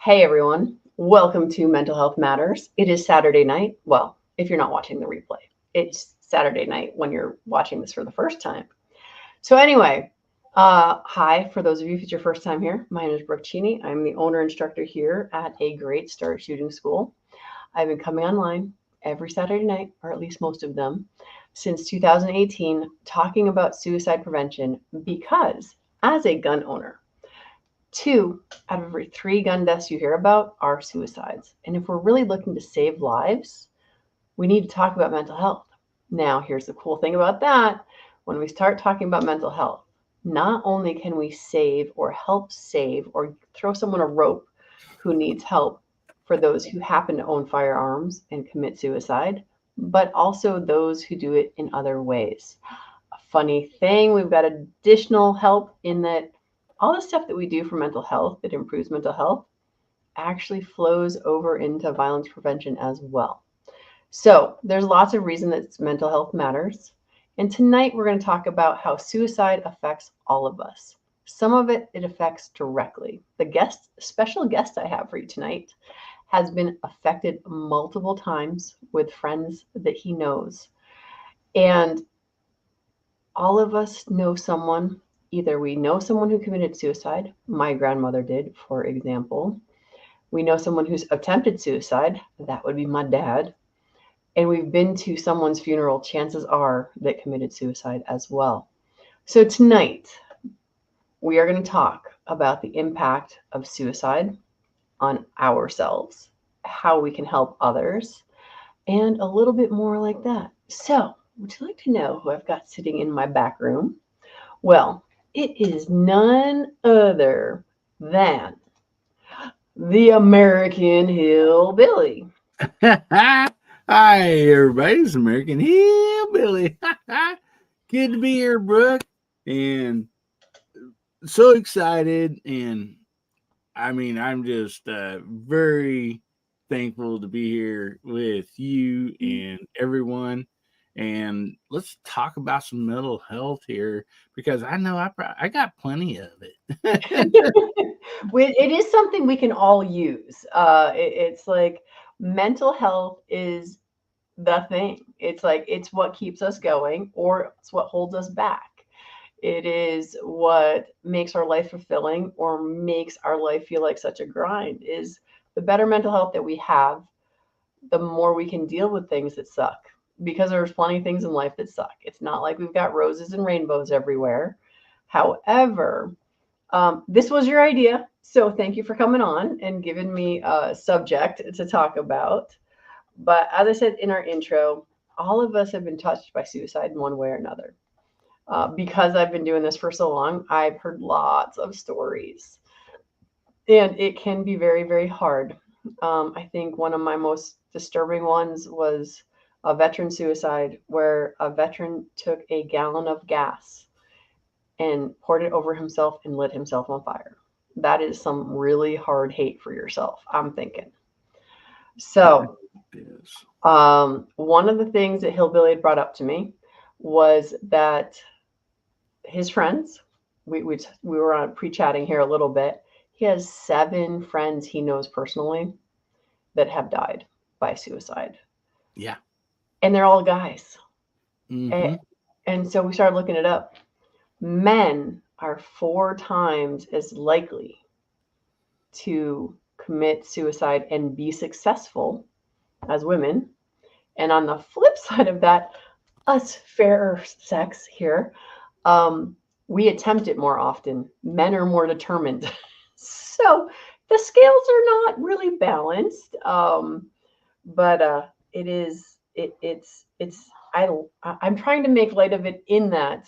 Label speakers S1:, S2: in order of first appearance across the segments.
S1: Hey everyone, welcome to Mental Health Matters. It is Saturday night. Well, if you're not watching the replay, it's Saturday night when you're watching this for the first time. So, anyway, hi, for those of you if it's your first time here, my name is Brooke Cheney. I'm the owner instructor here at a great start shooting school. I've been coming online every Saturday night, or at least most of them, since 2018, talking about suicide prevention because as a gun owner, 2 out of every 3 gun deaths you hear about are suicides. And if we're really looking to save lives, we need to talk about mental health. Now, here's the cool thing about that. When we start talking about mental health, not only can we save or help save or throw someone a rope who needs help for those who happen to own firearms and commit suicide, but also those who do it in other ways. A funny thing, we've got additional help in that all the stuff that we do for mental health that improves mental health actually flows over into violence prevention as well. So there's lots of reason that mental health matters. And tonight we're going to talk about how suicide affects all of us. Some of it affects directly. Special guest I have for you tonight has been affected multiple times with friends that he knows. And all of us know someone. Either we know someone who committed suicide, my grandmother did, for example. We know someone who's attempted suicide, that would be my dad. And we've been to someone's funeral, chances are, that committed suicide as well. So tonight, we are going to talk about the impact of suicide on ourselves, how we can help others, and a little bit more like that. So, would you like to know who I've got sitting in my back room? Well, it is none other than the American Hillbilly.
S2: Hi, everybody. It's American Hillbilly. Good to be here, Brooke. And so excited. And I'm just very thankful to be here with you and everyone. And let's talk about some mental health here because I know I got plenty of it.
S1: It is something we can all use. It's like mental health is the thing. It's like it's what keeps us going, or it's what holds us back. It is what makes our life fulfilling or makes our life feel like such a grind. Is the better mental health that we have, the more we can deal with things that suck. Because there's plenty of things in life that suck. It's not like we've got roses and rainbows everywhere. However, this was your idea. So thank you for coming on and giving me a subject to talk about. But as I said in our intro, all of us have been touched by suicide in one way or another. Because I've been doing this for so long, I've heard lots of stories. And it can be very, very hard. I think one of my most disturbing ones was a veteran suicide where a veteran took a gallon of gas and poured it over himself and lit himself on fire. That is some really hard hate for yourself, I'm thinking. So, one of the things that Hillbilly had brought up to me was that his friends, we were on pre-chatting here a little bit. He has 7 friends he knows personally that have died by suicide.
S2: Yeah.
S1: And they're all guys.
S2: Mm-hmm.
S1: And so we started looking it up. Men are 4 times as likely to commit suicide and be successful as women. And on the flip side of that, us fairer sex here, we attempt it more often. Men are more determined. So the scales are not really balanced. But I'm trying to make light of it in that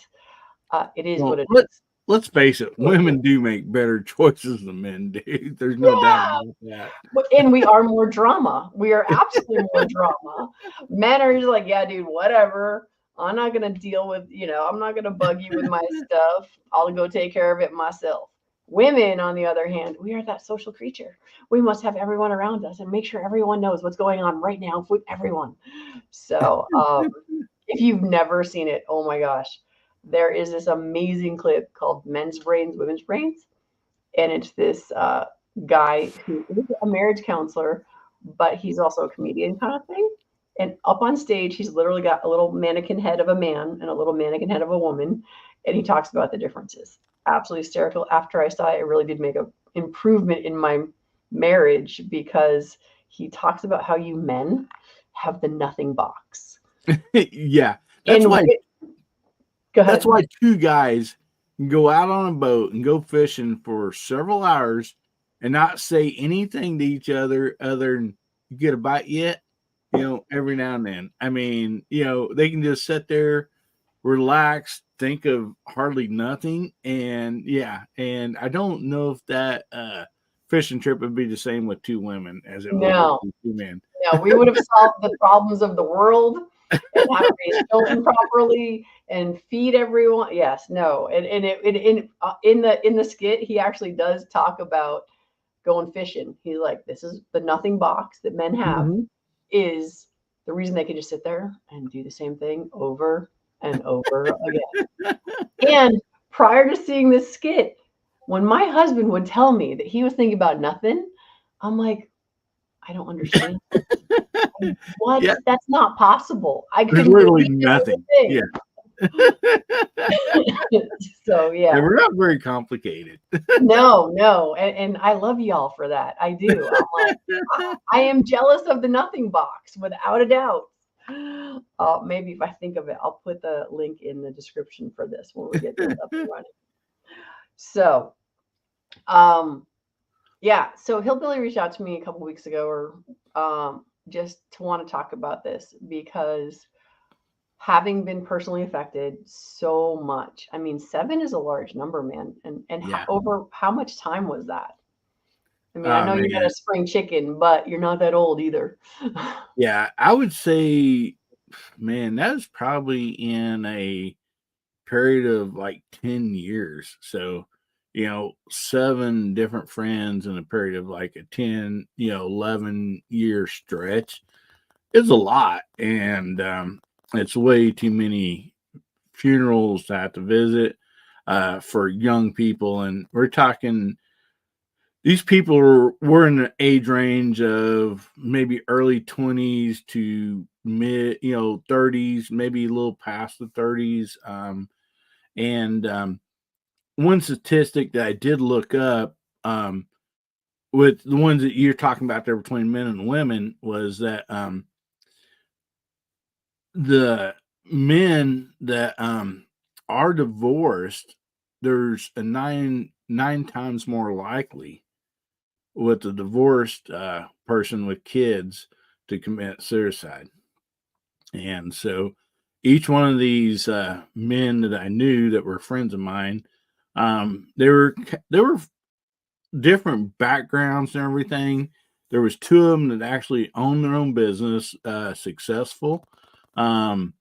S1: it is
S2: Well,
S1: what it is.
S2: let's face it, women do make better choices than men do. There's no doubt
S1: Yeah.
S2: about that.
S1: And we are more drama. We are absolutely more drama. Men are just like, yeah, dude, whatever. I'm not going to deal with, I'm not going to bug you with my stuff. I'll go take care of it myself. Women, on the other hand, we are that social creature. We must have everyone around us and make sure everyone knows what's going on right now with everyone. So if you've never seen it, oh my gosh, there is this amazing clip called Men's Brains, Women's Brains. And it's this guy who is a marriage counselor, but he's also a comedian kind of thing. And up on stage, he's literally got a little mannequin head of a man and a little mannequin head of a woman, and he talks about the differences. Absolutely hysterical. After I saw it, it really did make an improvement in my marriage because he talks about how you men have the nothing box.
S2: Yeah, that's
S1: And
S2: why
S1: go
S2: that's
S1: ahead.
S2: why two guys can go out on a boat and go fishing for several hours and not say anything to each other than you get a bite yet, every now and then. I mean, they can just sit there, relax, think of hardly nothing, and yeah, and I don't know if that fishing trip would be the same with two women as it would with
S1: No,
S2: two men.
S1: no, we would have solved the problems of the world and how to raise children properly and feed everyone. Yes, no, and in the skit, he actually does talk about going fishing. He's like, this is the nothing box that men have
S2: Mhm.
S1: is the reason they can just sit there and do the same thing over and over again. And prior to seeing this skit, when my husband would tell me that he was thinking about nothing, I'm like, I don't understand. What?
S2: Yeah,
S1: That's not possible. I
S2: there's
S1: couldn't
S2: literally
S1: believe it was
S2: nothing.
S1: a
S2: Yeah.
S1: thing. So
S2: Yeah,
S1: yeah.
S2: we're not very complicated.
S1: No, no. And I love y'all for that. I do. I'm like, I am jealous of the nothing box without a doubt. Maybe if I think of it, I'll put the link in the description for this when we get this up and running. So, um, yeah. So Hillbilly reached out to me a couple weeks ago, or just to want to talk about this because having been personally affected so much. I mean, 7 is a large number, man. And
S2: Yeah.
S1: over how much time was that? I mean, I
S2: Oh
S1: know you had a
S2: man.
S1: spring chicken, but you're not that old either.
S2: Yeah, I would say, man, that was probably in a period of like 10 years. So, 7 different friends in a period of like a 10, 11-year stretch is a lot. And it's way too many funerals to have to visit for young people. And we're talking, these people were in the age range of maybe early 20s to mid 30s, maybe a little past the 30s. And one statistic that I did look up, with the ones that you're talking about there between men and women, was that the men that are divorced, there's a nine times more likely with a divorced person with kids to commit suicide. And so each one of these men that I knew that were friends of mine, they were different backgrounds and everything. There was two of them that actually owned their own business, successful, um,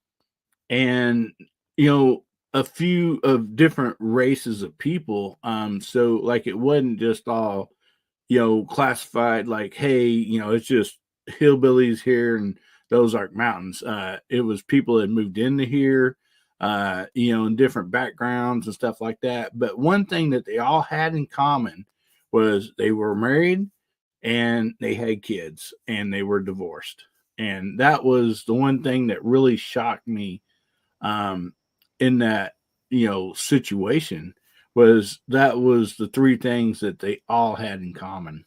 S2: and you know a few of different races of people. So like it wasn't just all classified like, hey, it's just hillbillies here and those are mountains. It was people that moved into here, in different backgrounds and stuff like that. But one thing that they all had in common was they were married and they had kids and they were divorced. And that was the one thing that really shocked me um, in that situation was that was the three things that they all had in common.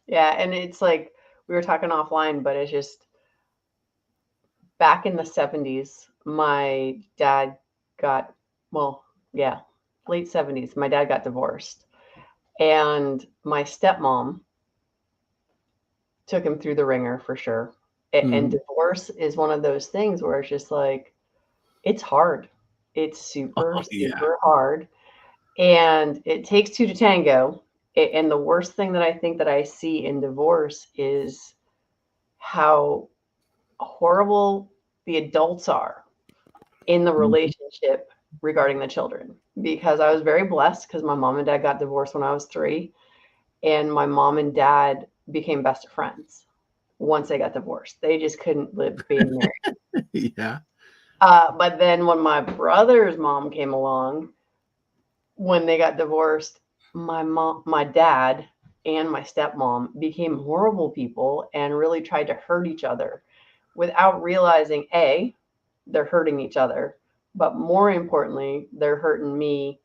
S1: Yeah, and it's like we were talking offline, but it's just back in the 70s, my dad got, well, yeah, late 70s, my dad got divorced. And my stepmom took him through the ringer for sure. And
S2: Mm-hmm.
S1: divorce is one of those things where it's just like, it's hard. It's super,
S2: Oh yeah.
S1: super hard. And it takes two to tango. And the worst thing that I think that I see in divorce is how horrible the adults are in the
S2: Mhm.
S1: relationship regarding the children. Because I was very blessed because my mom and dad got divorced when I was 3, and my mom and dad became best friends once they got divorced. They just couldn't live being married.
S2: Yeah.
S1: But then when my brother's mom came along, when they got divorced, my dad and my stepmom became horrible people and really tried to hurt each other without realizing A, they're hurting each other, but more importantly, they're hurting me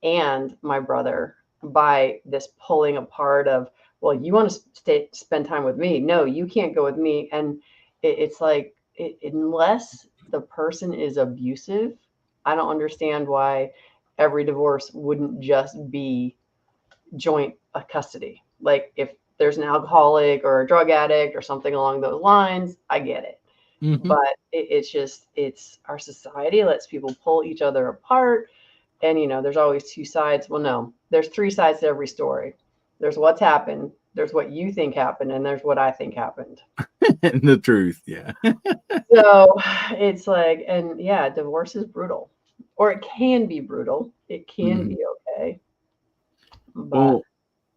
S1: and my brother by this pulling apart of, well, you want to spend time with me? No, you can't go with me. And it's like, unless the person is abusive, I don't understand why every divorce wouldn't just be joint custody. Like if there's an alcoholic or a drug addict or something along those lines, I get it.
S2: Mm-hmm.
S1: But it's just, it's our society lets people pull each other apart. And, there's always two sides. Well, no, there's three sides to every story. There's what's happened, there's what you think happened, and there's what I think happened.
S2: The truth, yeah.
S1: So it's like, and yeah, divorce is brutal, or it can be brutal. It can
S2: Mm-hmm.
S1: be okay. But
S2: Well,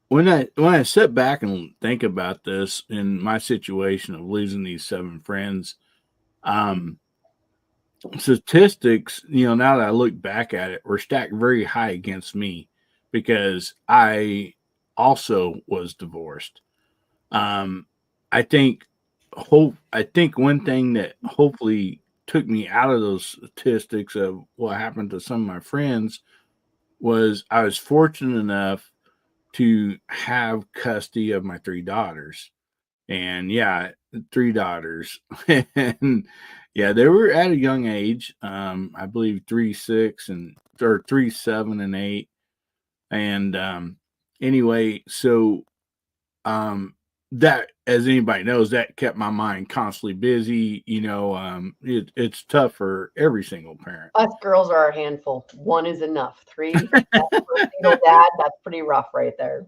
S2: when I sit back and think about this in my situation of losing these 7 friends, um, statistics, now that I look back at it, were stacked very high against me because I also was divorced. Um, I think I think one thing that hopefully took me out of those statistics of what happened to some of my friends was I was fortunate enough to have custody of my 3 daughters. And yeah, 3 daughters. And yeah, they were at a young age. I believe 3, 6, and or 3, 7, and 8. And anyway, so um that, as anybody knows, that kept my mind constantly busy. It's tough for every single parent.
S1: us girls are a handful. One is enough. Three, that's for a single dad, that's pretty rough right there.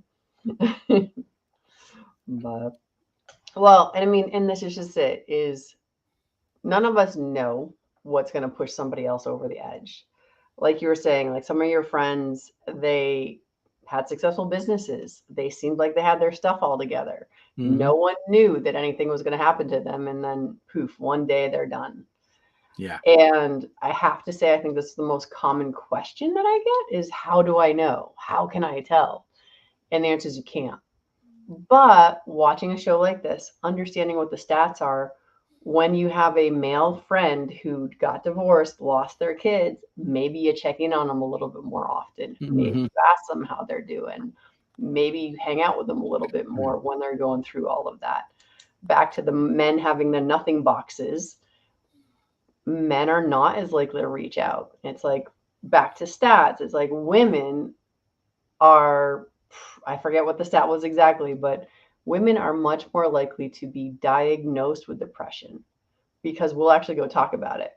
S1: But well, and I mean, and this is just it, is none of us know what's going to push somebody else over the edge. Like you were saying, like some of your friends, they had successful businesses. They seemed like they had their stuff all together.
S2: Mm-hmm.
S1: No one knew that anything was going to happen to them. And then poof, one day they're done.
S2: Yeah.
S1: And I have to say, I think this is the most common question that I get is, how do I know? How can I tell? And the answer is you can't. But watching a show like this, understanding what the stats are, when you have a male friend who got divorced, lost their kids, maybe you check in on them a little bit more often. Maybe
S2: Mm-hmm.
S1: you ask them how they're doing. Maybe you hang out with them a little bit more when they're going through all of that. Back to the men having the nothing boxes, men are not as likely to reach out. It's like back to stats. It's like women are, I forget what the stat was exactly, but women are much more likely to be diagnosed with depression because we'll actually go talk about it.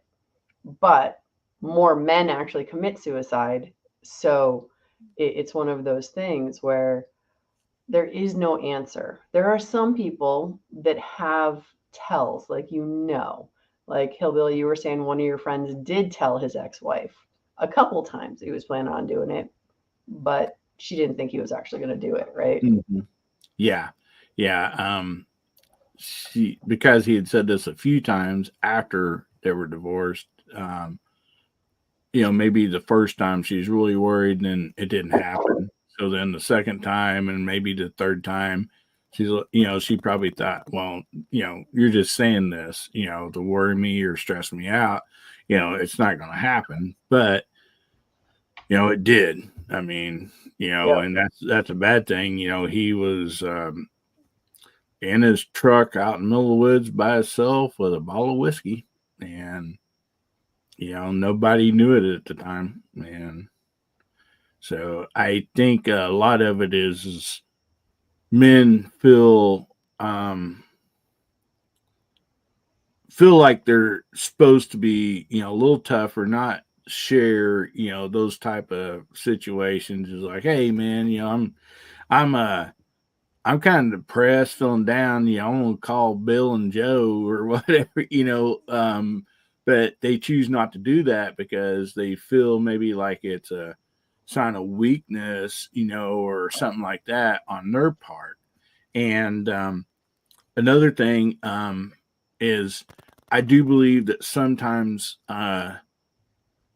S1: But more men actually commit suicide. So it's one of those things where there is no answer. There are some people that have tells, like Hillbilly, you were saying one of your friends did tell his ex wife a couple times he was planning on doing it, but she didn't think he was actually going to do it, right?
S2: Mm-hmm. Yeah. Yeah. Because he had said this a few times after they were divorced. Maybe the first time she's really worried, and then it didn't happen. So then the second time, and maybe the third time, she probably thought, well, you're just saying this, to worry me or stress me out. It's not going to happen, but it did. I mean,
S1: Yep.
S2: and that's a bad thing. He was in his truck out in the middle of the woods by himself with a bottle of whiskey, and nobody knew it at the time. And so I think a lot of it is men feel like they're supposed to be, a little tougher, not share, those type of situations. Is like, hey man, I'm I'm kind of depressed, feeling down. I'm gonna call Bill and Joe or whatever, but they choose not to do that because they feel maybe like it's a sign of weakness, or something like that on their part. And another thing is, I do believe that sometimes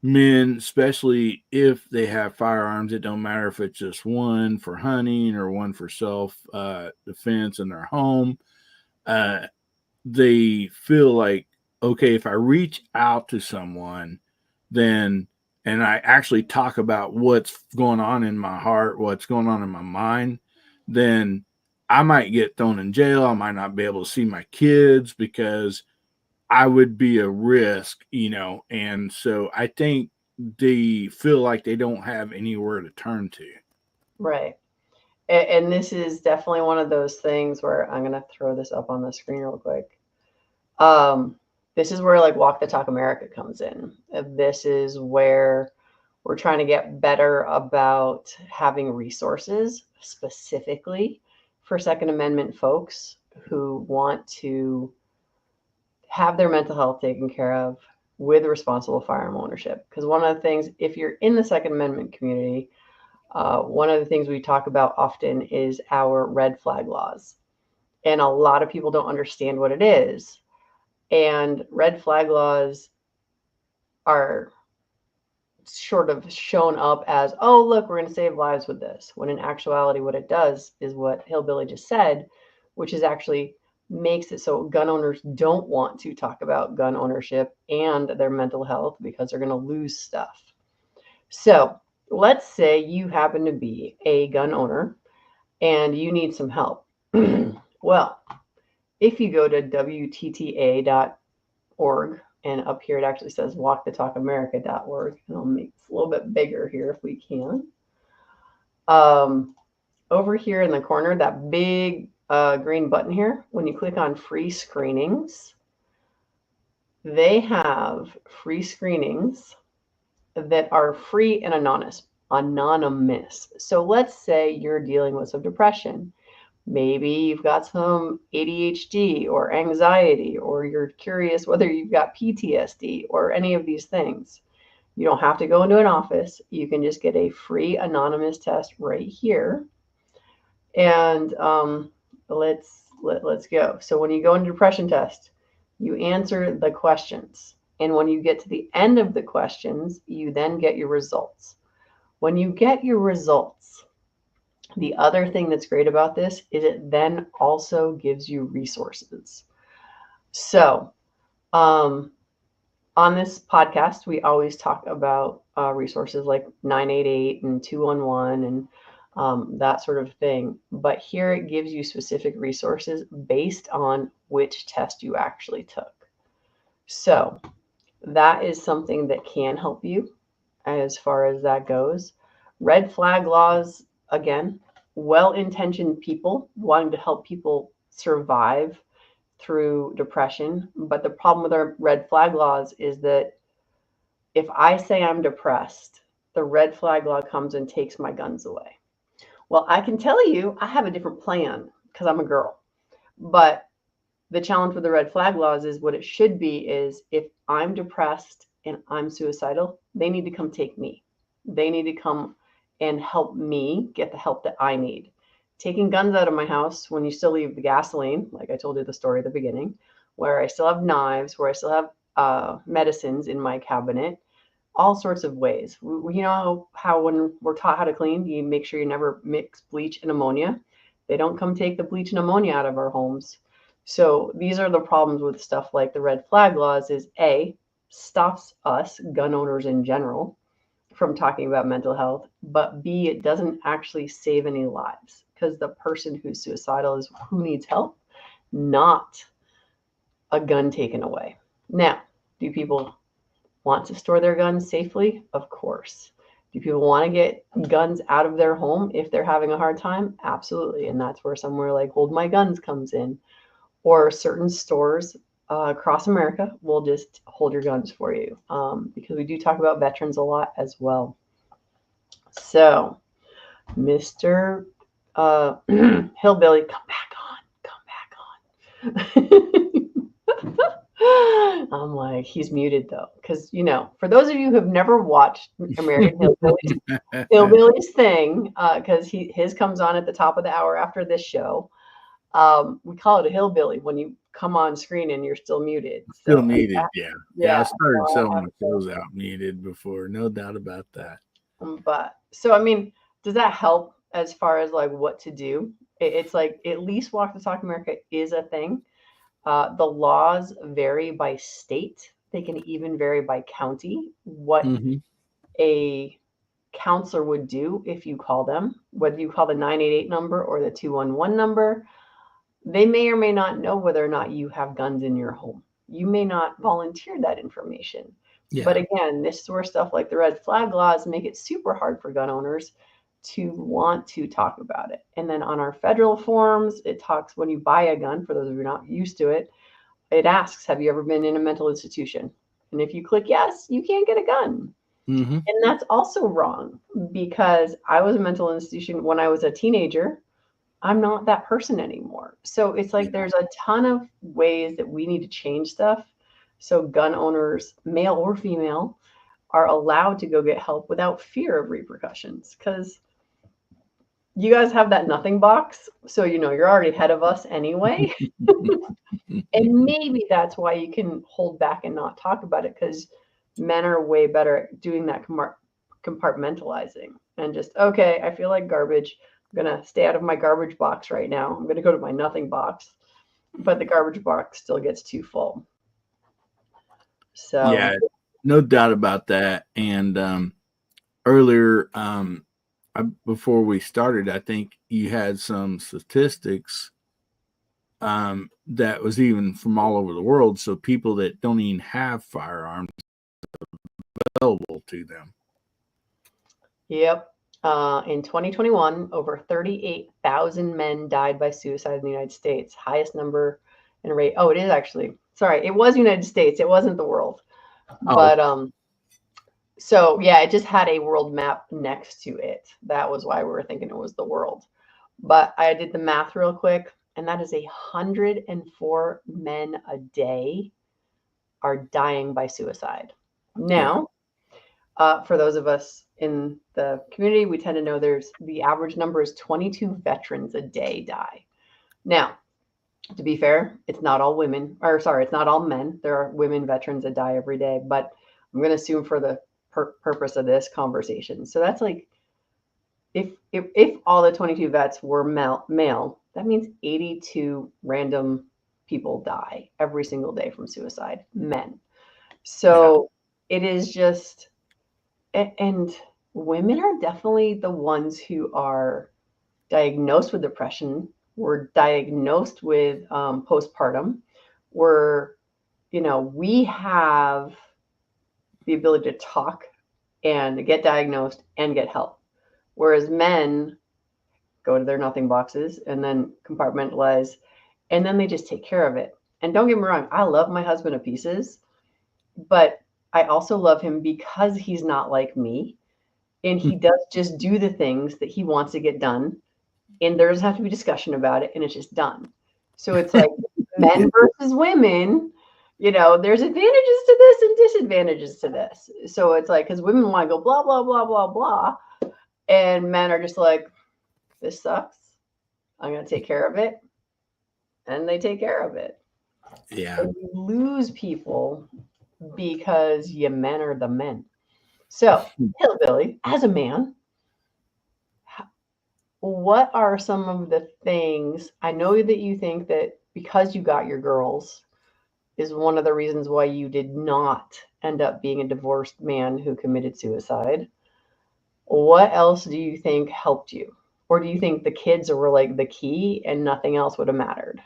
S2: men, especially if they have firearms, it don't matter if it's just one for hunting or one for self defense in their home. Uh, they feel like, okay, if I reach out to someone, then and I actually talk about what's going on in my heart, what's going on in my mind, then I might get thrown in jail. I might not be able to see my kids because I would be a risk, And so I think they feel like they don't have anywhere to turn to.
S1: Right. And this is definitely one of those things where I'm going to throw this up on the screen real quick. This is where like Walk the Talk America comes in. This is where we're trying to get better about having resources specifically for Second Amendment folks who want to have their mental health taken care of with responsible firearm ownership. Because one of the things, if you're in the Second Amendment community, one of the things we talk about often is our red flag laws. And a lot of people don't understand what it is. And red flag laws are sort of shown up as, oh, look, we're going to save lives with this. When in actuality, what it does is what HillyBilly just said, which is actually makes it so gun owners don't want to talk about gun ownership and their mental health because they're going to lose stuff. So let's say you happen to be a gun owner and you need some help. Well, if you go to WTTA.org, and up here it actually says walkthetalkamerica.org, and I'll make this a little bit bigger here if we can. Over here in the corner, that big green button here, when you click on free screenings, they have free screenings that are free and anonymous. So let's say you're dealing with some depression. Maybe you've got some ADHD or anxiety, or you're curious whether you've got PTSD or any of these things. You don't have to go into an office. You can just get a free anonymous test right here. And let's go. So when you go into depression test, you answer the questions. And when you get to the end of the questions, you then get your results. When you get your results, the other thing that's great about this is it then also gives you resources. So on this podcast, we always talk about resources like 988 and 211 and that sort of thing. But here it gives you specific resources based on which test you actually took. So that is something that can help you as far as that goes. Red flag laws, again, well-intentioned people wanting to help people survive through depression. But the problem with our red flag laws is that if I say I'm depressed, the red flag law comes and takes my guns away. Well, I can tell you I have a different plan because I'm a girl. But the challenge with the red flag laws is what it should be is if I'm depressed and I'm suicidal, they need to come take me. They need to come and help me get the help that I need. Taking guns out of my house when you still leave the gasoline, like I told you the story at the beginning, where I still have knives, where I still have medicines in my cabinet, all sorts of ways. You know how when we're taught how to clean, you make sure you never mix bleach and ammonia. They don't come take the bleach and ammonia out of our homes. So these are the problems with stuff like the red flag laws is A, stops us, gun owners in general, from talking about mental health, but B, it doesn't actually save any lives because the person who's suicidal is who needs help, not a gun taken away. Now, do people want to store their guns safely? Of course. Do people want to get guns out of their home if they're having a hard time? Absolutely. And that's where somewhere like Hold My Guns comes in, or certain stores across America will just hold your guns for you because we do talk about veterans a lot as well. So, Mr. HillyBilly, come back on. I'm like, he's muted though, because for those of you who have never watched American HillyBilly's thing, because his comes on at the top of the hour after this show. We call it a hillbilly when you come on screen and you're still muted.
S2: Still
S1: So
S2: muted. Yeah. Yeah. I
S1: yeah,
S2: started
S1: so I
S2: selling
S1: have
S2: my
S1: to.
S2: shows out muted before. No doubt about that.
S1: But so I mean, does that help as far as like what to do? It's like at least Walk the Talk America is a thing. The laws vary by state. They can even vary by county. What
S2: Hmm.
S1: a counselor would do if you call them, whether you call the 988 number or the 211 number, they may or may not know whether or not you have guns in your home. You may not volunteer that information. But
S2: Yeah.
S1: again, this sort of stuff like the red flag laws make it super hard for gun owners to want to talk about it. And then on our federal forms, it talks when you buy a gun, for those of you not used to it, it asks, have you ever been in a mental institution? And if you click yes, you can't get a gun.
S2: Hmm.
S1: And that's also wrong because I was a mental institution when I was a teenager. I'm not that person anymore. So it's like
S2: Yeah.
S1: there's a ton of ways that we need to change stuff. So gun owners, male or female, are allowed to go get help without fear of repercussions. Because you guys have that nothing box. So, you're already ahead of us anyway. And maybe that's why you can hold back and not talk about it because men are way better at doing that compartmentalizing and just, okay, I feel like garbage. I'm going to stay out of my garbage box right now. I'm going to go to my nothing box, but the garbage box still gets too full. So,
S2: Yeah. No doubt about that. And earlier, before we started, I think you had some statistics that was even from all over the world. So people that don't even have firearms available to them.
S1: yep. In 2021, over 38,000 men died by suicide in the United States, highest number in rate. Oh, it is actually. Sorry, it was United States. It wasn't the world.
S2: Oh,
S1: But so yeah, it just had a world map next to it. That was why we were thinking it was the world. But I did the math real quick, and that is 104 men a day are dying by suicide.
S2: yeah.
S1: Now, for those of us in the community, we tend to know there's the average number is 22 veterans a day die. Now, to be fair, it's not all women, or sorry, it's not all men. There are women veterans that die every day, but I'm going to assume for the purpose of this conversation. So that's like if all the 22 vets were male, that means 82 random people die every single day from suicide, men.
S2: Yeah.
S1: So it is just, and women are definitely the ones who are diagnosed with depression. We're diagnosed with postpartum. We're, we have the ability to talk and get diagnosed and get help. Whereas men go to their nothing boxes and then compartmentalize and then they just take care of it. And don't get me wrong, I love my husband to pieces, but I also love him because he's not like me and he does just do the things that he wants to get done and there doesn't have to be discussion about it and it's just done. So it's like men versus women, there's advantages to this and disadvantages to this. So it's like because women want to go blah blah blah blah blah and men are just like, this sucks, I'm going to take care of it, and they take care of it.
S2: Yeah.
S1: And you lose people because you men are the men. So, Hillbilly, as a man, what are some of the things? I know that you think that because you got your girls is one of the reasons why you did not end up being a divorced man who committed suicide. What else do you think helped you? Or do you think the kids were like the key and nothing else would have mattered?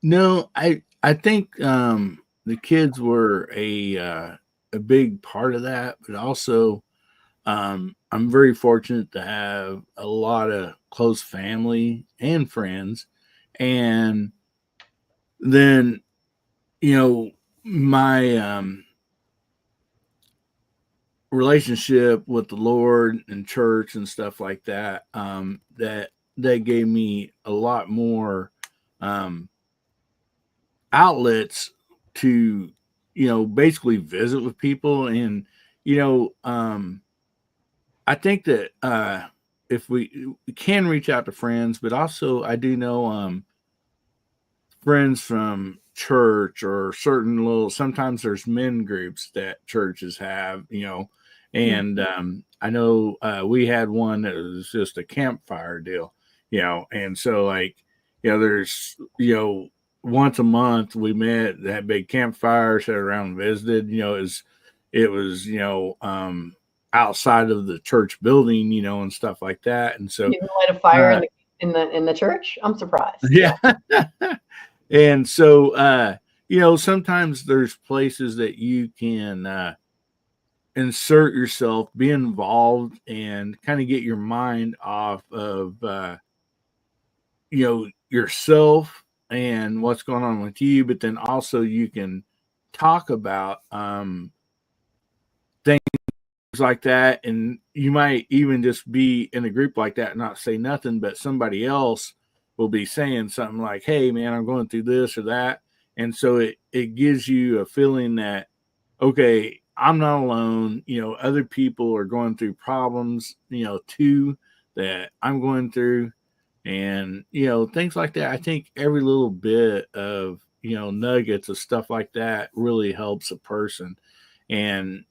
S2: No, I think the kids were a big part of that, but also I'm very fortunate to have a lot of close family and friends, and then my relationship with the Lord and church and stuff like that. That gave me a lot more um, outlets to basically visit with people and you know I think that if we can reach out to friends, but also I do know friends from church or certain little, sometimes there's men groups that churches have, and I know we had one that was just a campfire deal, and so like, there's, once a month we met, that big campfire, sat around and visited, it was, outside of the church building, and stuff like that. And so,
S1: You can light a fire
S2: uh,
S1: in the church. I'm surprised. Yeah.
S2: yeah. And so, sometimes there's places that you can insert yourself, be involved, and kind of get your mind off of, yourself and what's going on with you. But then also you can talk about things like that. And you might even just be in a group like that and not say nothing, but somebody else will be saying something like, hey, man, I'm going through this or that. And so it gives you a feeling that, okay, I'm not alone. Other people are going through problems, too, that I'm going through. And, things like that. I think every little bit of, nuggets of stuff like that really helps a person. And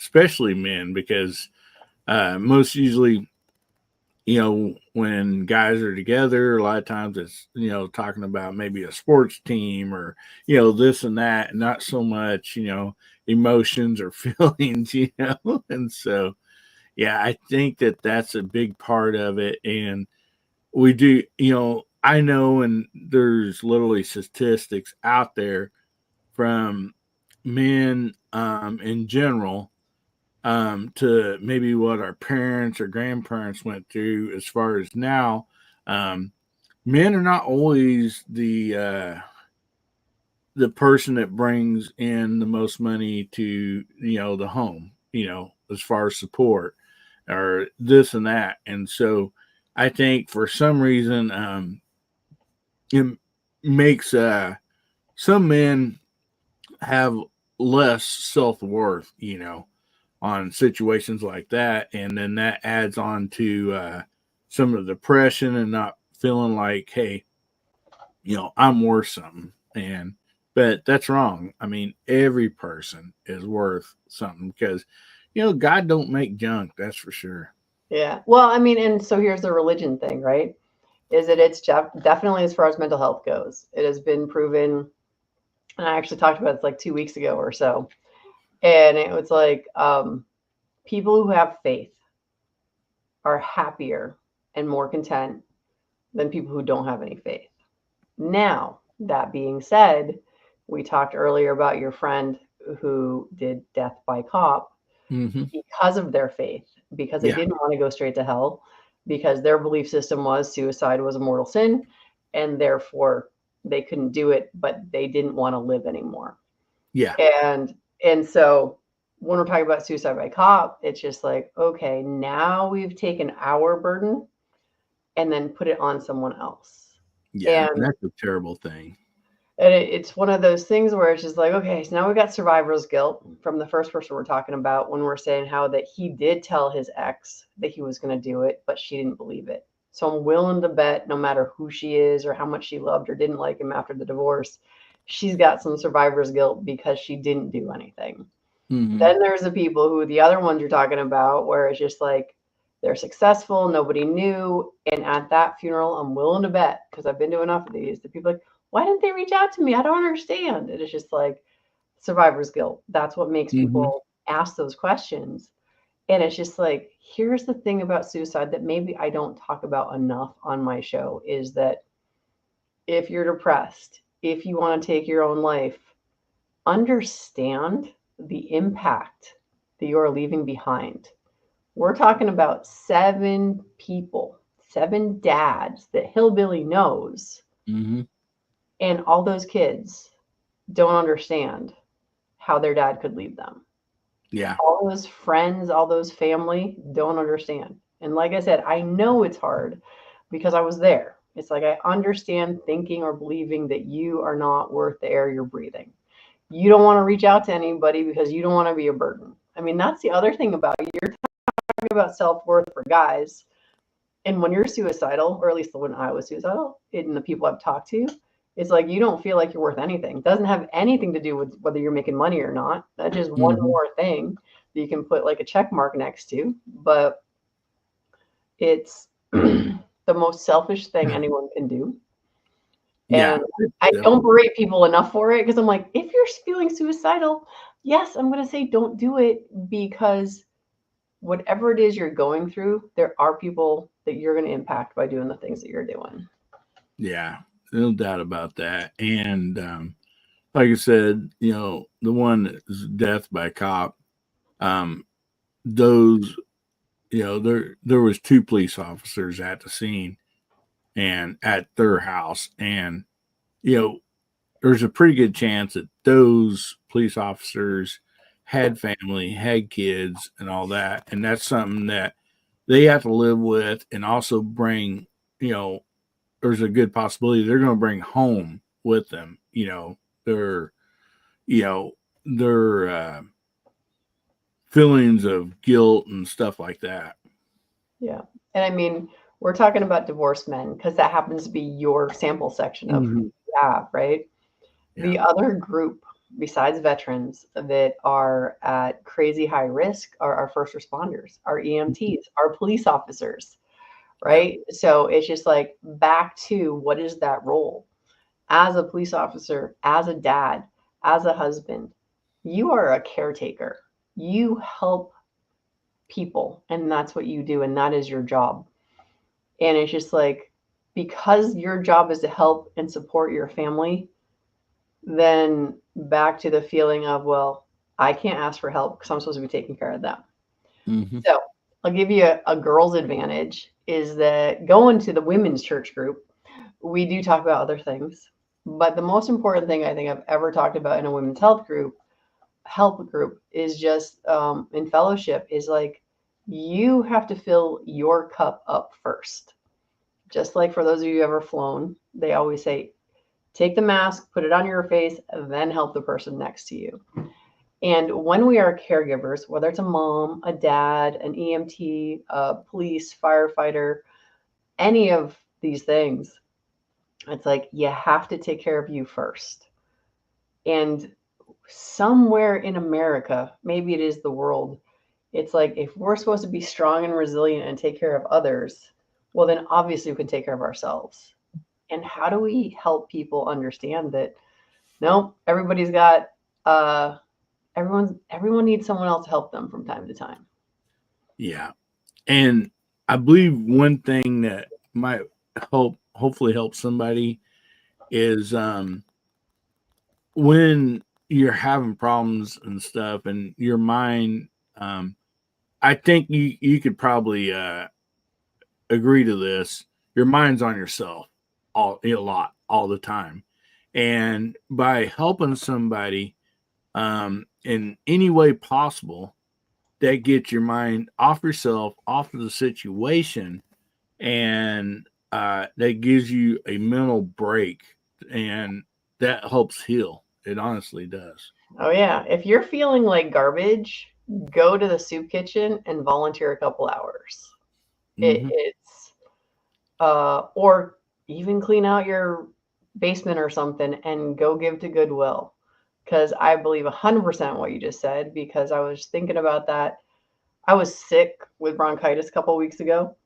S2: especially men, because most usually, when guys are together, a lot of times it's, talking about maybe a sports team or, this and that, and not so much, emotions or feelings, And so, yeah, I think that that's a big part of it. And we do, I know, and there's literally statistics out there from men in general, to maybe what our parents or grandparents went through. As far as now, um, men are not always the person that brings in the most money to, the home, as far as support or this and that. And so I think for some reason, it makes some men have less self-worth, on situations like that. And then that adds on to some of the depression and not feeling like, hey, I'm worth something. And but that's wrong. I mean, every person is worth something, because God don't make junk, that's for sure.
S1: Yeah. Well, I mean, and so here's the religion thing, right? Is that it's definitely, as far as mental health goes, it has been proven. And I actually talked about it like 2 weeks ago or so. And it was like people who have faith are happier and more content than people who don't have any faith. Now, that being said, we talked earlier about your friend who did death by cop
S2: Mm-hmm.
S1: because of their faith, because they
S2: Yeah.
S1: didn't want to go straight to hell, because their belief system was suicide was a mortal sin, and therefore they couldn't do it, but they didn't want to live anymore.
S2: Yeah.
S1: And and so when we're talking about suicide by cop, it's just like, okay, now we've taken our burden and then put it on someone else.
S2: Yeah. And
S1: And
S2: that's a terrible thing.
S1: it's one of those things where it's just like, okay, so now we got survivor's guilt from the first person we're talking about, when we're saying how that he did tell his ex that he was going to do it, but she didn't believe it. So I'm willing to bet, no matter who she is or how much she loved or didn't like him after the divorce, she's got some survivor's guilt because she didn't do anything.
S2: Mm-hmm.
S1: Then there's the people who, the other ones you're talking about, where it's just like they're successful, nobody knew. And at that funeral, I'm willing to bet, because I've been to enough of these, the people like, why didn't they reach out to me? I don't understand. And it's just like survivor's guilt. That's what makes
S2: Mm-hmm.
S1: people ask those questions. And it's just like, here's the thing about suicide that maybe I don't talk about enough on my show, is that if you're depressed, if you want to take your own life, understand the impact that you are leaving behind. We're talking about 7 people, 7 dads that HillyBilly knows,
S2: Mm-hmm.
S1: and all those kids don't understand how their dad could leave them.
S2: Yeah.
S1: All those friends, all those family don't understand. And like I said, I know it's hard because I was there. It's like I understand thinking or believing that you are not worth the air you're breathing. You don't want to reach out to anybody because you don't want to be a burden. I mean, that's the other thing about, you're talking about self-worth for guys. And when you're suicidal, or at least when I was suicidal, and the people I've talked to, It's like you don't feel like you're worth anything. It doesn't have anything to do with whether you're making money or not. That's just one
S2: Mm-hmm.
S1: more thing that you can put like a check mark next to. But it's the most selfish thing anyone can do.
S2: Yeah,
S1: And I don't
S2: definitely.
S1: berate people enough for it because I'm like, if you're feeling suicidal, yes, I'm going to say don't do it because whatever it is you're going through, there are people that you're going to impact by doing the things that you're doing.
S2: Yeah, no doubt about that. And like I said, the one that's death by cop, um, those, there was two police officers at the scene and at their house, and you know, there's a pretty good chance that those police officers had family, had kids, and all that, and that's something that they have to live with, and also bring, you know, there's a good possibility they're going to bring home with them, their, you know, their feelings of guilt and stuff like that.
S1: Yeah. And I mean, we're talking about divorced men because that happens to be your sample section of who
S2: Mm-hmm.
S1: you have, right?
S2: Yeah.
S1: The other group, besides veterans, that are at crazy high risk are our first responders, our EMTs, our police officers,
S2: Yeah.
S1: right? So it's just like back to what is that role? As a police officer, as a dad, as a husband, you are a caretaker. You help people, and that's what you do, and that is your job. And it's just like, because your job is to help and support your family, then back to the feeling of, well, I can't ask for help because I'm supposed to be taking care of them.
S2: Mm-hmm.
S1: So I'll give you a girl's advantage is that going to the women's church group, we do talk about other things. But the most important thing I think I've ever talked about in a women's help group is just in fellowship is like you have to fill your cup up first. Just like for those of you who ever flown, they always say, take the mask, put it on your face, then help the person next to you. And when we are caregivers, whether it's a mom, a dad, an EMT, a police, firefighter, any of these things, it's like you have to take care of you first. And somewhere in America, maybe it is the world, it's like if we're supposed to be strong and resilient and take care of others, well, then obviously we can take care of ourselves. And how do we help people understand that no, everybody's got everyone needs someone else to help them from time to time.
S2: Yeah. And I believe one thing that might hopefully help somebody is when you're having problems and stuff and your mind, um, I think you could probably agree to this. Your mind's on yourself a lot all the time, and by helping somebody in any way possible, that gets your mind off yourself, off of the situation, and that gives you a mental break, and that helps heal. It honestly does.
S1: Oh yeah, if you're feeling like garbage, go to the soup kitchen and volunteer a couple hours.
S2: Mm-hmm.
S1: It's or even clean out your basement or something and go give to Goodwill. Because I believe 100% what you just said. Because I was thinking about that. I was sick with bronchitis a couple weeks ago,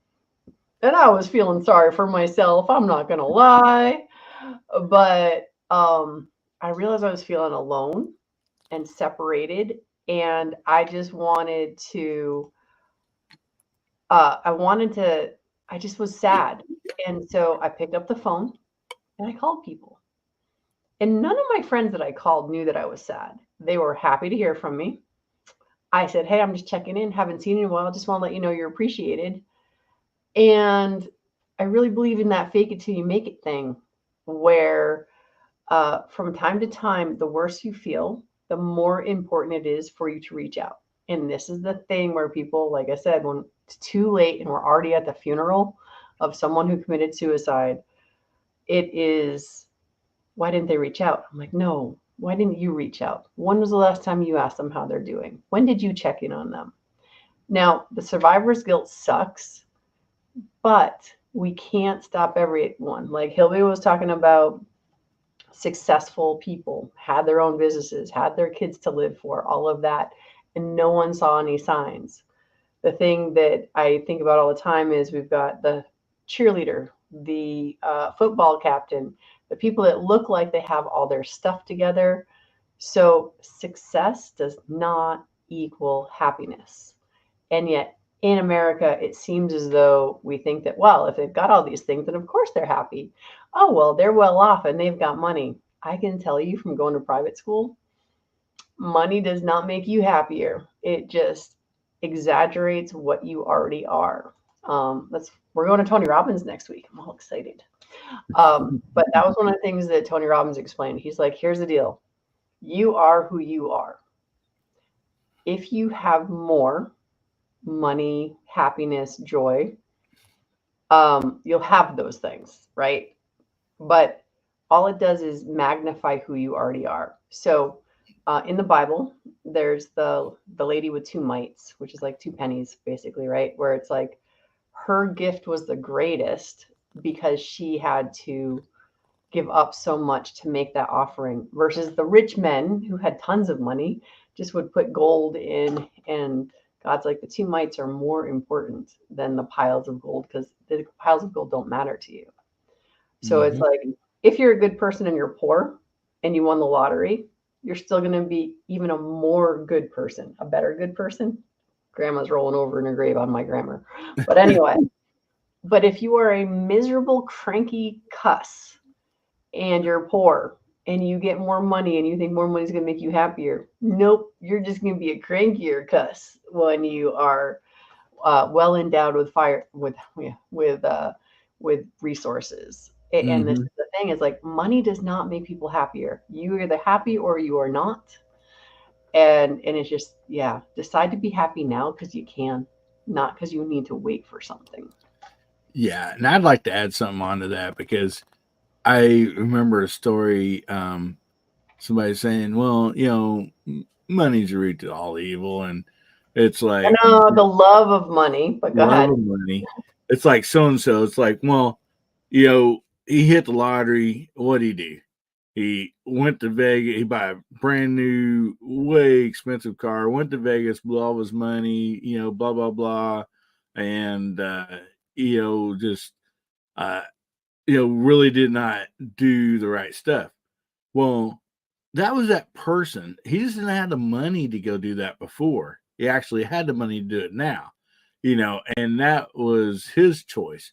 S1: and I was feeling sorry for myself. I'm not gonna lie, but I realized I was feeling alone and separated, and I just wanted to. I wanted to. I just was sad, and so I picked up the phone and I called people. And none of my friends that I called knew that I was sad. They were happy to hear from me. I said, "Hey, I'm just checking in. Haven't seen you in a while. Just want to let you know you're appreciated." And I really believe in that fake it till you make it thing, where from time to time, the worse you feel, the more important it is for you to reach out. And this is the thing where people, like I said, when it's too late and we're already at the funeral of someone who committed suicide, it is, why didn't they reach out? I'm like, no, why didn't you reach out? When was the last time you asked them how they're doing? When did you check in on them? Now, the survivor's guilt sucks, but we can't stop everyone. Like Hilby was talking about successful people, had their own businesses, had their kids to live for, all of that, and no one saw any signs. The thing that I think about all the time is we've got the cheerleader, the football captain, the people that look like they have all their stuff together. So success does not equal happiness. And yet in America, it seems as though we think that, well, if they've got all these things, then of course they're happy. Oh, well, they're well off and they've got money. I can tell you from going to private school, money does not make you happier. It just exaggerates what you already are. We're going to Tony Robbins next week. I'm all excited. But that was one of the things that Tony Robbins explained. He's like, here's the deal. You are who you are. If you have more money, happiness, joy, you'll have those things, right? But all it does is magnify who you already are. So in the Bible, there's the lady with two mites, which is like two pennies, basically, right? Where it's like her gift was the greatest because she had to give up so much to make that offering, versus the rich men who had tons of money just would put gold in, and God's like, the two mites are more important than the piles of gold because the piles of gold don't matter to you. So it's
S2: Mm-hmm.
S1: like, if you're a good person and you're poor and you won the lottery, you're still going to be even a more good person, a better good person. Grandma's rolling over in her grave on my grammar. But anyway, but if you are a miserable, cranky cuss and you're poor and you get more money and you think more money is going to make you happier, nope, you're just going to be a crankier cuss when you are well endowed with fire with resources. And this
S2: Mm-hmm.
S1: is the thing, is like, money does not make people happier. You are either happy or you are not. And it's just, yeah, decide to be happy now because you can, not because you need to wait for something.
S2: Yeah, and I'd like to add something onto that because I remember a story. Somebody saying, "Well, money's the root to all evil," and it's
S1: I
S2: like
S1: know the love of money, but go
S2: love
S1: ahead.
S2: of money. It's like so and so. It's like, well, he hit the lottery. What'd he do? He went to Vegas. He bought a brand new, way expensive car. Went to Vegas, blew all his money. Blah blah blah, and just uh, really did not do the right stuff. Well, that was that person. He just didn't have the money to go do that before. He actually had the money to do it now, and that was his choice.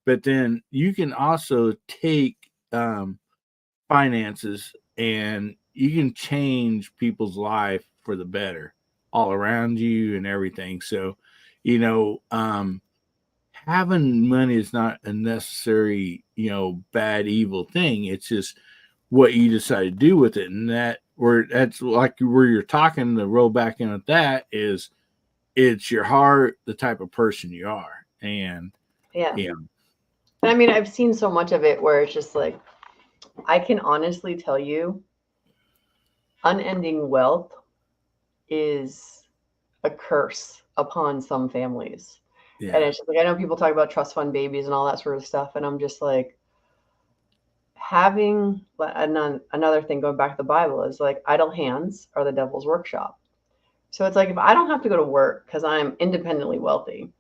S2: But then you can also take finances and you can change people's life for the better all around you and everything. So, you know, um, having money is not a necessary, bad, evil thing. It's just what you decide to do with it. And that's like where you're talking, to roll back in with that is it's your heart, the type of person you are. And,
S1: Yeah.
S2: yeah.
S1: And I mean, I've seen so much of it where it's just like, I can honestly tell you, unending wealth is a curse upon some families. And
S2: Yeah.
S1: it's just like, I know people talk about trust fund babies and all that sort of stuff. And I'm just like, having another thing going back to the Bible is like, idle hands are the devil's workshop. So it's like, if I don't have to go to work because I'm independently wealthy,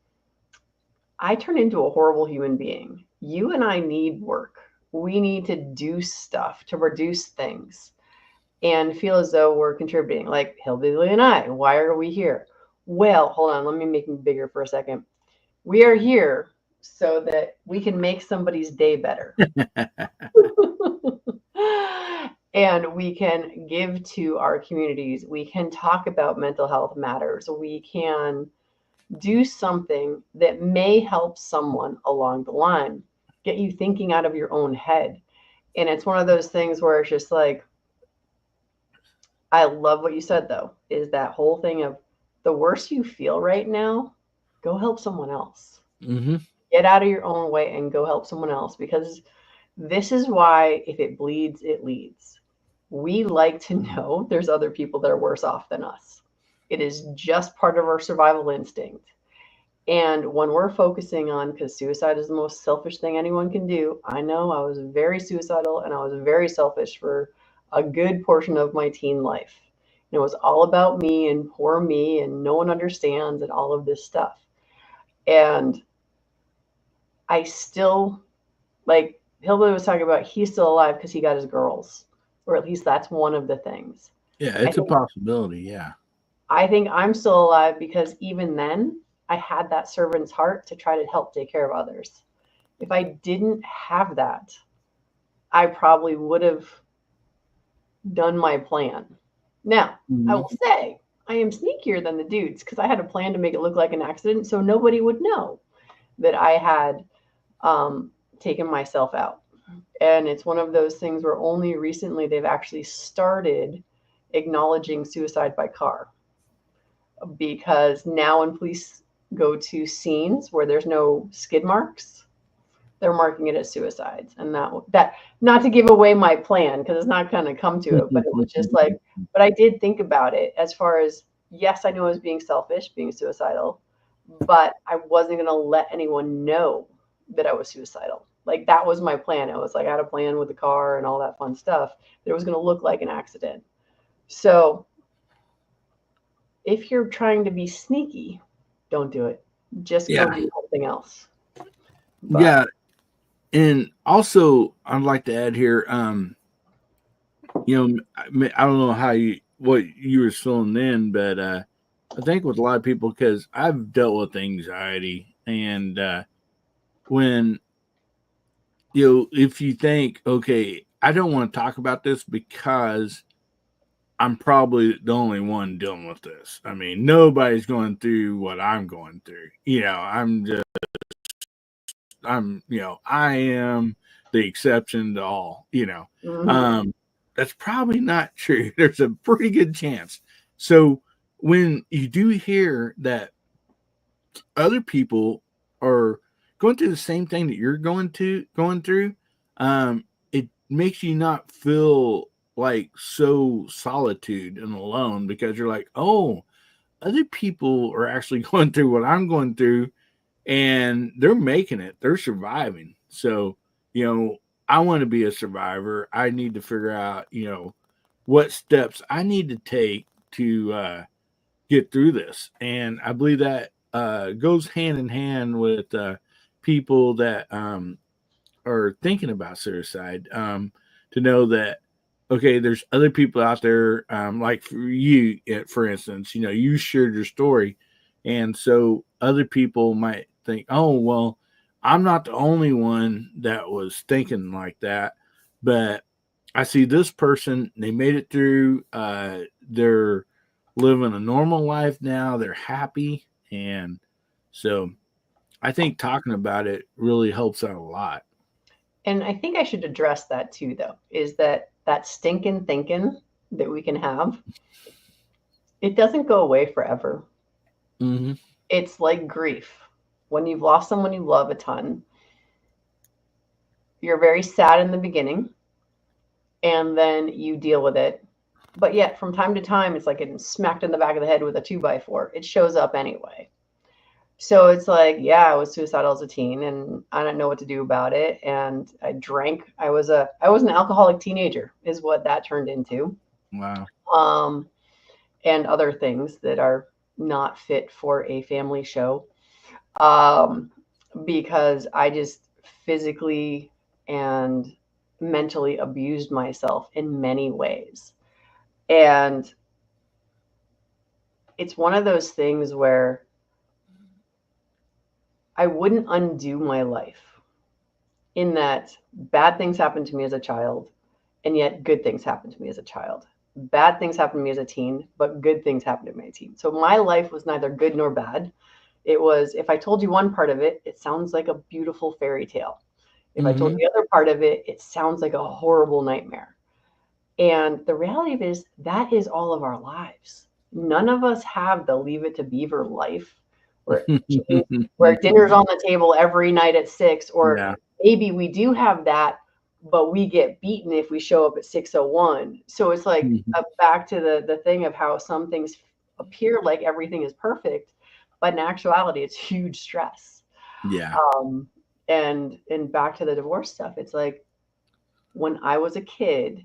S1: I turn into a horrible human being. You and I need work. We need to do stuff to produce things and feel as though we're contributing. Like HillyBilly and I, why are we here? Well, hold on, let me make it bigger for a second. We are here so that we can make somebody's day better. And we can give to our communities. We can talk about mental health matters. We can do something that may help someone along the line, get you thinking out of your own head. And it's one of those things where it's just like, I love what you said, though, is that whole thing of, the worse you feel right now, go help someone else.
S2: Mm-hmm.
S1: Get out of your own way and go help someone else, because this is why, if it bleeds, it leads. We like to know there's other people that are worse off than us. It is just part of our survival instinct. And when we're focusing on, because suicide is the most selfish thing anyone can do, I know I was very suicidal and I was very selfish for a good portion of my teen life. And it was all about me and poor me and no one understands and all of this stuff. And I still, like Hillbilly was talking about, he's still alive because he got his girls, or at least that's one of the things.
S2: Yeah,
S1: I
S2: it's a
S1: think
S2: possibility. Yeah.
S1: I think I'm still alive because even then I had that servant's heart to try to help take care of others. If I didn't have that, I probably would have done my plan. Now, I
S2: Hmm.
S1: will say I am sneakier than the dudes because I had a plan to make it look like an accident so nobody would know that I had um, taken myself out. And it's one of those things where only recently they've actually started acknowledging suicide by car, because now when police go to scenes where there's no skid marks, they're marking it as suicides. And that not to give away my plan because it's not going to come to it, but it was just like, but I did think about it as far as, yes, I knew I was being selfish, being suicidal, but I wasn't going to let anyone know that I was suicidal. Like that was my plan. It was like I had a plan with the car and all that fun stuff that it was going to look like an accident. So if you're trying to be sneaky, don't do it. Just go
S2: Yeah.
S1: do something else. But
S2: Yeah. And also, I'd like to add here, I don't know what you were feeling then, but I think with a lot of people, because I've dealt with anxiety, and when if you think, okay, I don't want to talk about this because I'm probably the only one dealing with this. I mean, nobody's going through what I'm going through. I am the exception to all.
S1: mm-hmm.
S2: Um, that's probably not true. There's a pretty good chance. So when you do hear that other people are going through the same thing that you're going through, it makes you not feel like so solitude and alone, because you're like, oh, other people are actually going through what I'm going through, and they're making it, they're surviving. So, you know, I want to be a survivor. I need to figure out, what steps I need to take to get through this. And I believe that goes hand in hand with people that are thinking about suicide, to know that, okay, there's other people out there, like for you, for instance, you shared your story. And so other people might think, oh, well, I'm not the only one that was thinking like that. But I see this person, they made it through. They're living a normal life now. They're happy. And so I think talking about it really helps out a lot.
S1: And I think I should address that too, though, is that stinking thinking that we can have, it doesn't go away forever.
S2: Hmm.
S1: It's like grief. When you've lost someone you love a ton, you're very sad in the beginning and then you deal with it. But yet, from time to time, it's like getting smacked in the back of the head with a 2x4. It shows up anyway. So it's like, yeah, I was suicidal as a teen and I didn't know what to do about it. And I drank. I was an alcoholic teenager, is what that turned into.
S2: Wow.
S1: Um, and other things that are not fit for a family show. Um, because I just physically and mentally abused myself in many ways. And it's one of those things where I wouldn't undo my life, in that bad things happened to me as a child, and yet good things happened to me as a child. Bad things happened to me as a teen, but good things happened to me as a teen. So my life was neither good nor bad. It was, if I told you one part of it, it sounds like a beautiful fairy tale. If I told
S2: Hmm.
S1: you the other part of it, it sounds like a horrible nightmare. And the reality of it is that is all of our lives. None of us have the leave it to beaver life where where dinner's on the table every night at 6, or
S2: Yeah.
S1: maybe we do have that, but we get beaten if we show up at 6:01. So it's like
S2: Mhm.
S1: back to the thing of how some things appear like everything is perfect, but in actuality, it's huge stress.
S2: Yeah.
S1: Um, and back to the divorce stuff, it's like when I was a kid,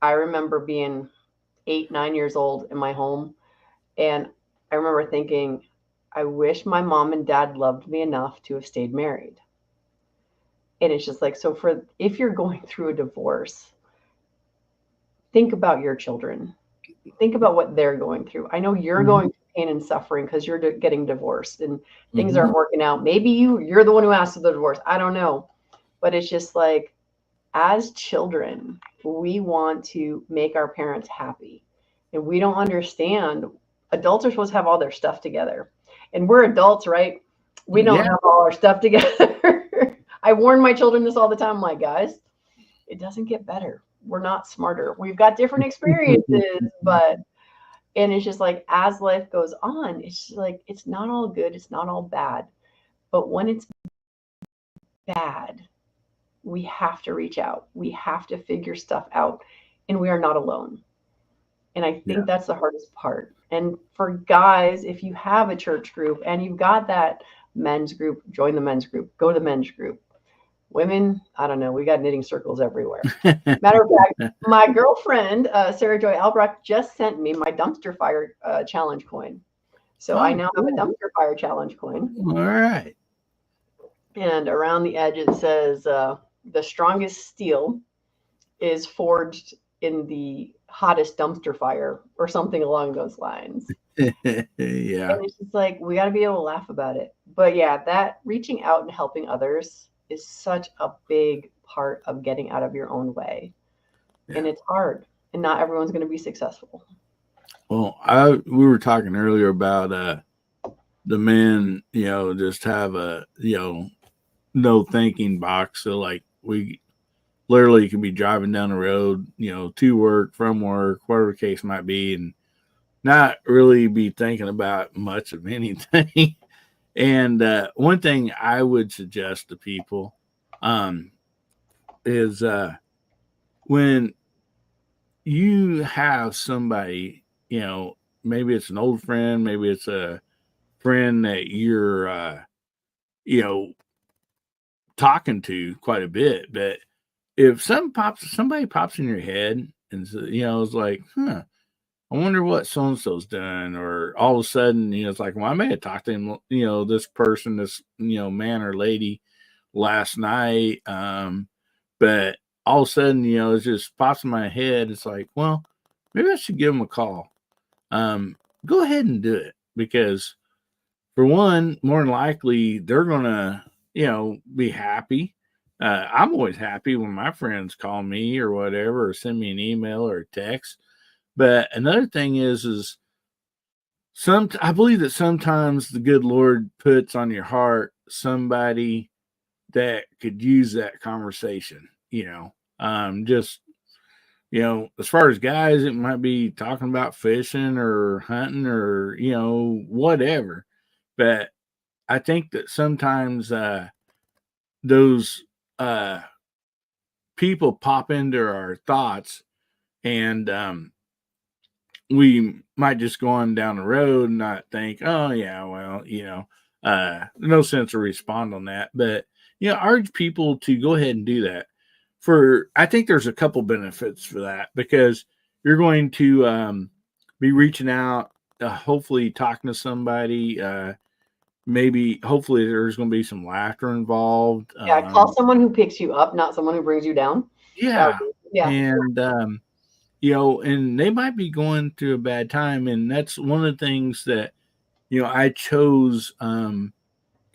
S1: I remember being 8, 9 years old in my home, and I remember thinking, I wish my mom and dad loved me enough to have stayed married. And it's just like, so for if you're going through a divorce, think about your children. Think about what they're going through. I know you're
S2: Mm-hmm.
S1: going through pain and suffering because you're getting divorced and things
S2: Mm-hmm.
S1: aren't working out. Maybe you're the one who asked for the divorce. I don't know. But it's just like as children, we want to make our parents happy. And we don't understand adults are supposed to have all their stuff together. And we're adults, right? We don't
S2: Yeah.
S1: have all our stuff together. I warn my children this all the time, like, guys, it doesn't get better. We're not smarter. We've got different experiences, but and it's just like as life goes on, it's just like it's not all good, it's not all bad. But when it's bad, we have to reach out. We have to figure stuff out, and we are not alone. And I
S2: Yeah.
S1: think that's the hardest part. And for guys, if you have a church group and you've got that men's group, join the men's group, go to the men's group. Women, I don't know, we got knitting circles everywhere. Matter of fact, my girlfriend, Sarah Joy Albrecht, just sent me my dumpster fire challenge coin. So I
S2: Oh,
S1: now have a
S2: cool.
S1: dumpster fire challenge coin.
S2: All right.
S1: And around the edge, it says the strongest steel is forged in the hottest dumpster fire or something along those lines.
S2: Yeah.
S1: And it's just like, we got to be able to laugh about it. But yeah, that reaching out and helping others is such a big part of getting out of your own way. And
S2: Yeah.
S1: it's hard. And not everyone's going to be successful.
S2: Well, we were talking earlier about the men, just have a no thinking box. So like we literally could be driving down the road, to work, from work, whatever the case might be, and not really be thinking about much of anything. And one thing I would suggest to people um, is when you have somebody, maybe it's an old friend, maybe it's a friend that you're, you know, talking to quite a bit, but if somebody pops in your head and it's like, I wonder what so and so's done, or all of a sudden, it's like, well, I may have talked to him, this person, this man or lady last night, but all of a sudden, it just pops in my head. It's like, well, maybe I should give him a call. Go ahead and do it because, for one, more than likely they're gonna, be happy. I'm always happy when my friends call me or whatever, or send me an email or a text. But another thing is I believe that sometimes the good Lord puts on your heart somebody that could use that conversation. Just as far as guys, it might be talking about fishing or hunting or whatever. But I think that sometimes those people pop into our thoughts, and we might just go on down the road and not think, oh yeah, well, no sense to respond on that. But urge people to go ahead and do that. I think there's a couple benefits for that because you're going to be reaching out, hopefully talking to somebody. Maybe, hopefully, there's going to be some laughter involved.
S1: Yeah, call someone who picks you up, not someone who brings you down. That
S2: Yeah,
S1: would be, yeah.
S2: and and they might be going through a bad time, and that's one of the things that I chose kind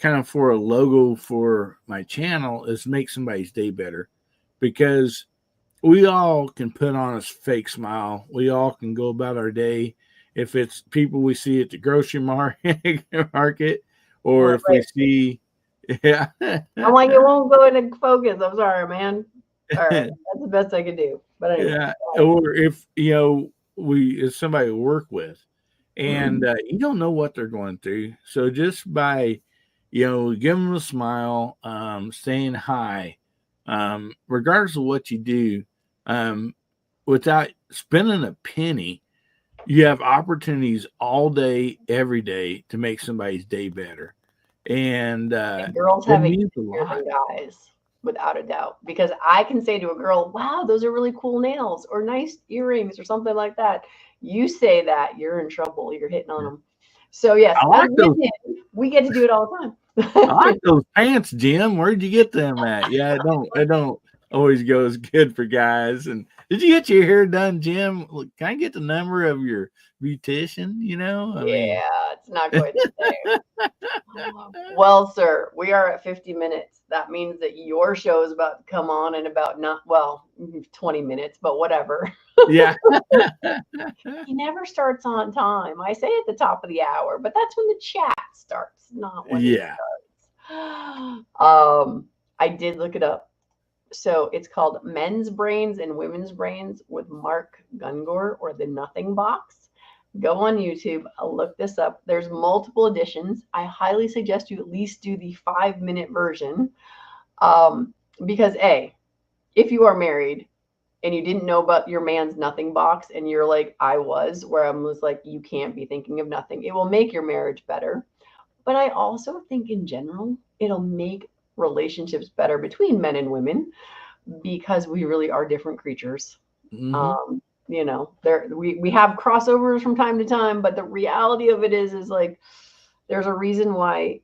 S2: of for a logo for my channel is make somebody's day better, because we all can put on a fake smile. We all can go about our day. If it's people we see at the grocery market, or if we
S1: Right.
S2: see, yeah,
S1: I'm like, it won't go into focus. I'm sorry, man. All right, that's the best I can do. But anyway,
S2: yeah, or if if somebody we work with, and you don't know what they're going through, so just by give them a smile, saying hi, regardless of what you do, without spending a penny, you have opportunities all day, every day to make somebody's day better. And
S1: And girls
S2: it
S1: have it
S2: means a
S1: easier
S2: lot.
S1: than guys, without a doubt. Because I can say to a girl, wow, those are really cool nails or nice earrings or something like that. You say that, you're in trouble. You're hitting on them. So, yes,
S2: I
S1: as
S2: like those.
S1: women, we get to do it all the
S2: I
S1: time.
S2: like those pants, Jim. Where'd you get them at? Yeah, it don't. It don't always go as good for guys. And did you get your hair done, Jim? Look, can I get the number of your beautician? I mean,
S1: Yeah, it's not quite the same. Well, sir, we are at 50 minutes. That means that your show is about to come on in about not, well, 20 minutes, but whatever.
S2: yeah,
S1: He never starts on time. I say at the top of the hour, but that's when the chat starts, not when he
S2: yeah.
S1: starts. I did look it up. So it's called Men's Brains and Women's Brains with Mark Gungor, or the Nothing Box. Go on YouTube, look this up. There's multiple editions. I highly suggest you at least do the 5 minute version. Because A, if you are married and you didn't know about your man's nothing box and you're like I was, where I was like, you can't be thinking of nothing, it will make your marriage better. But I also think in general, it'll make relationships better between men and women, because we really are different creatures.
S2: Hmm.
S1: Um, there we have crossovers from time to time, but the reality of it is like there's a reason why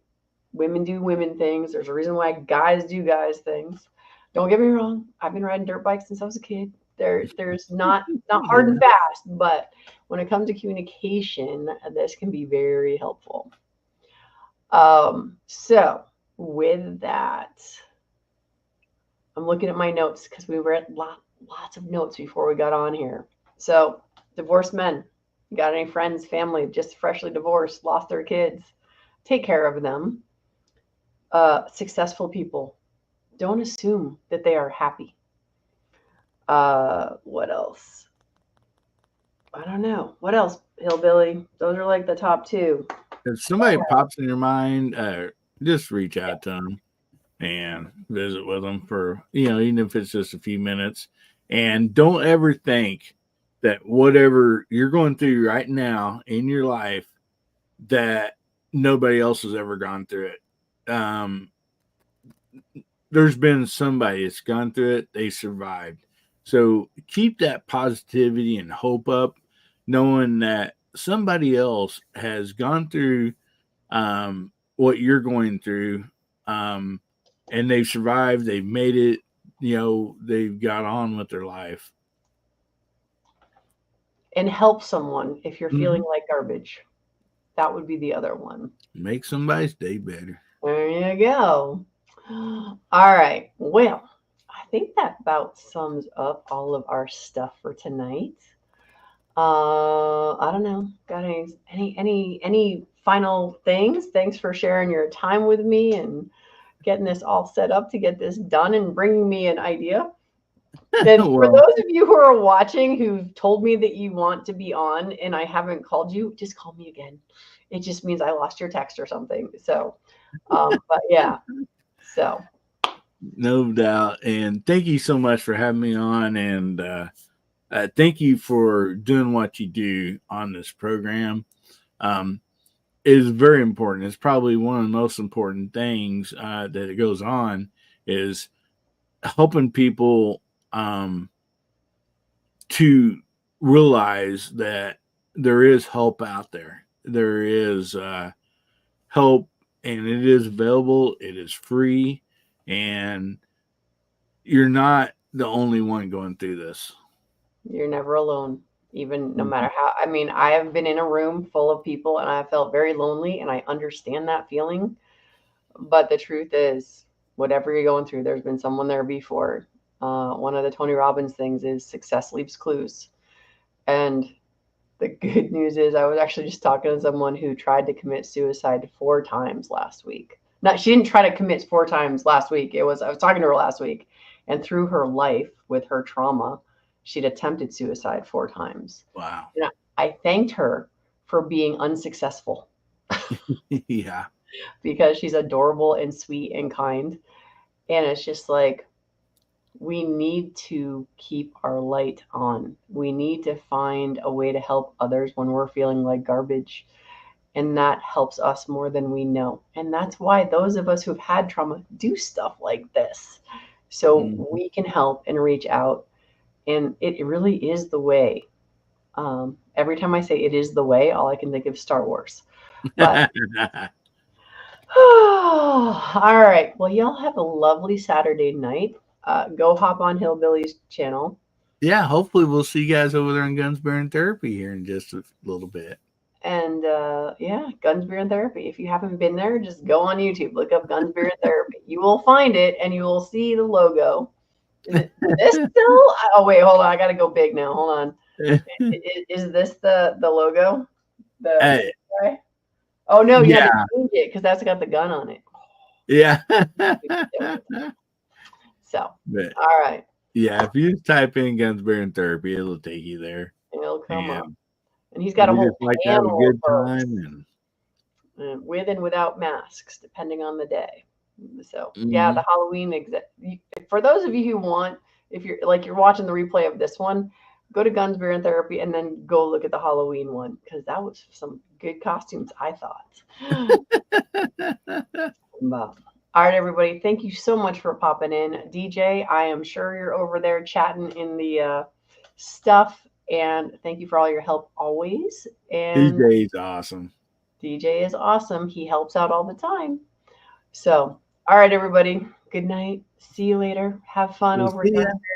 S1: women do women things. There's a reason why guys do guys things. Don't get me wrong. I've been riding dirt bikes since I was a kid. There's not hard and
S2: Yeah.
S1: fast, but when it comes to communication, this can be very helpful. So with that, I'm looking at my notes because we read lots of notes before we got on here. So, divorced men, you got any friends, family just freshly divorced, lost their kids? Take care of them. Successful people, don't assume that they are happy. What else? I don't know. What else, Hillbilly? Those are like the top two.
S2: If somebody pops in your mind, just reach out to them and visit with them for even if it's just a few minutes. And don't ever think that whatever you're going through right now in your life that nobody else has ever gone through it. There's been somebody that's gone through it, they survived. So keep that positivity and hope up, knowing that somebody else has gone through what you're going through, um, and they've survived, they've made it, they've got on with their life.
S1: And help someone if you're feeling
S2: Hmm.
S1: like garbage. That would be the other one.
S2: Make somebody's day better.
S1: There you go. All right. Well, I think that about sums up all of our stuff for tonight. I don't know. Got any final things? Thanks for sharing your time with me and getting this all set up to get this done and bringing me an idea. And for
S2: Well,
S1: those of you who are watching who've told me that you want to be on and I haven't called you, just call me again. It just means I lost your text or something. So, but yeah. So
S2: no doubt. And thank you so much for having me on. And thank you for doing what you do on this program. Um, it is very important. It's probably one of the most important things that it goes on is helping people to realize that there is help out there. There is help, and it is available. It is free, and you're not the only one going through this.
S1: you're never alone, even no
S2: Mhm.
S1: matter how. I mean, I have been in a room full of people and I felt very lonely, and I understand that feeling. But the truth is, whatever you're going through, there's been someone there before. One of the Tony Robbins things is success leaves clues. And the good news is, I was actually just talking to someone who tried to commit suicide 4 times last week. Not, she didn't try to commit 4 times last week. I was talking to her last week, and through her life with her trauma, she'd attempted suicide 4 times.
S2: Wow.
S1: And I thanked her for being unsuccessful,
S2: Yeah.
S1: because she's adorable and sweet and kind. And it's just like, We need to keep our light on. We need to find a way to help others when we're feeling like garbage. And that helps us more than we know. And that's why those of us who've had trauma do stuff like this. So
S2: Mhm.
S1: we can help and reach out. And it really is the way. Every time I say it is the way, all I can think of is Star Wars. But all right. Well, y'all have a lovely Saturday night. Go hop on Hillbilly's channel.
S2: Yeah, hopefully we'll see you guys over there in Guns Bearing Therapy here in just a little bit.
S1: And yeah, Guns, Beer, and Therapy. If you haven't been there, just go on YouTube, look up Guns, Beer, and Therapy. You will find it and you will see the logo. Is it this still? Oh, wait, hold on. I got to go big now. Hold on. Is this the logo? The
S2: Hey,
S1: guy? Oh, no, you had to
S2: yeah,
S1: change it because that's got the gun on it.
S2: yeah.
S1: So,
S2: But
S1: all right.
S2: yeah, if you just type in Guns Bearing Therapy, it'll take you there.
S1: It'll come up.
S2: And
S1: And he's got a
S2: we
S1: whole
S2: just like to have a
S1: panel of
S2: good
S1: folks
S2: time
S1: with and without masks, depending on the day. So yeah, the
S2: and
S1: Halloween for those of you who want, if you're like you're watching the replay of this one, go to Guns, Beer, and Therapy, and then go look at the Halloween one because that was some good costumes, I thought. But, all right, everybody, thank you so much for popping in, DJ. I am sure you're over there chatting in the stuff, and thank you for all your help always. And
S2: DJ's awesome.
S1: DJ is awesome. He helps out all the time. So, all right, everybody. Good night. See you later. Have fun
S2: We'll
S1: over at
S2: see
S1: Guns,
S2: ya.
S1: Beer,